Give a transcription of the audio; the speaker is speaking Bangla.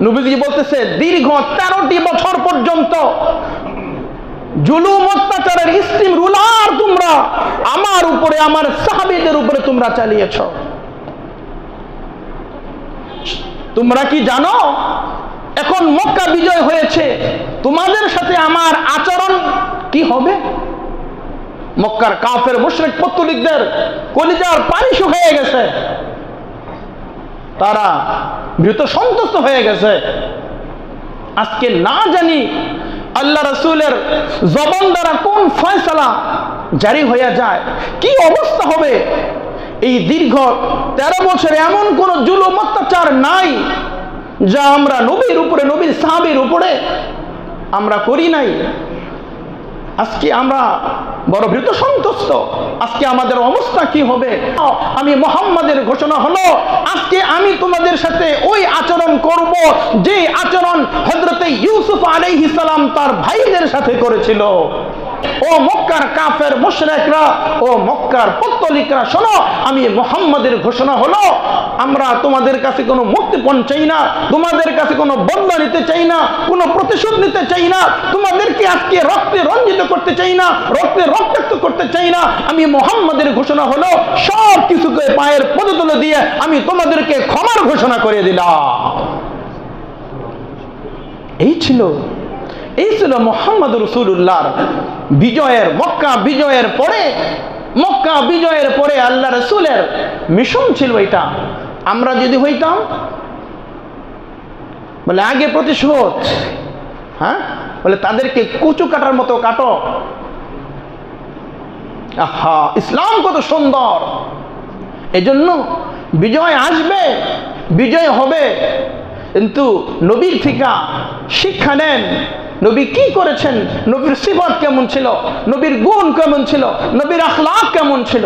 নবীজি বলতেছে দীর্ঘ 13টি বছর পর্যন্ত জুলুম অত্যাচারের স্টিম রুলার তোমরা আমার উপরে, আমার সাহাবীদের উপরে তোমরা চালিয়েছ। তোমরা কি জানো এখন মক্কা বিজয় হয়েছে, তোমাদের সাথে আমার আচরণ কি হবে? মক্কার কাফের মুশরিক পত্তলিকদের কলিজার পানি শুকিয়ে গেছে, তারা ভীত সন্তুষ্ট হয়ে গেছে। আজকে না জানি আল্লাহ রাসূলের জবান দ্বারা কোন ফয়সালা জারি হয়ে যায়, কি অবস্থা হবে। এই দীর্ঘ 13 বছরে এমন কোন জুলুম অত্যাচার নাই যা আমরা নবীর উপরে, নবীর সাহাবীর উপরে আমরা করি নাই। আজকে আমরা বড় ভীত সন্তুষ্ট। আজকে আমাদের অবস্থা কি হবে? আমি মুহাম্মাদের ঘোষণা হলো, আজকে আমি তোমাদের সাথে ওই আচরণ করব যে আচরণ হযরতে ইউসুফ আলাইহিস সালাম তার ভাইদের সাথে করেছিল। ও মক্কার কাফের মুশরিকরা, ও মক্কার পত্তলিকরা, শোনো, আমি মুহাম্মাদের ঘোষণা হলো, আমরা তোমাদের কাছে কোনো মুক্তিপণ চাই না, তোমাদের কাছে কোনো বদলা নিতে চাই না, কোনো প্রতিশোধ নিতে চাই না, তোমাদেরকে আজকে রক্তে রঞ্জিত করতে চাই না, রক্তে রক্তাক্ত করতে চাই না। আমি মুহাম্মাদের ঘোষণা হলো, সব কিছুকে পায়ের পদতলে দিয়ে আমি তোমাদেরকে ক্ষমার ঘোষণা করে দিলাম। এই ছিল মুহাম্মদ রাসূলুল্লাহর বিজয়ের, মক্কা বিজয়ের পরে আল্লাহ রাসূলের মিশন ছিল এটা। আমরা যদি হইতাম বলে আগে প্রতিশোধ, হ্যাঁ, বলে তাদেরকে কুচু কাটার মতো কাটো। আহা, ইসলাম কত সুন্দর। এজন্য বিজয় আসবে, বিজয় হবে, কিন্তু নবীর থেকে শিক্ষা নেন। নবী কি করেছেন, নবীর সিফাত কেমন ছিল, নবীর গুণ কেমন ছিল, নবীর আখলাক কেমন ছিল।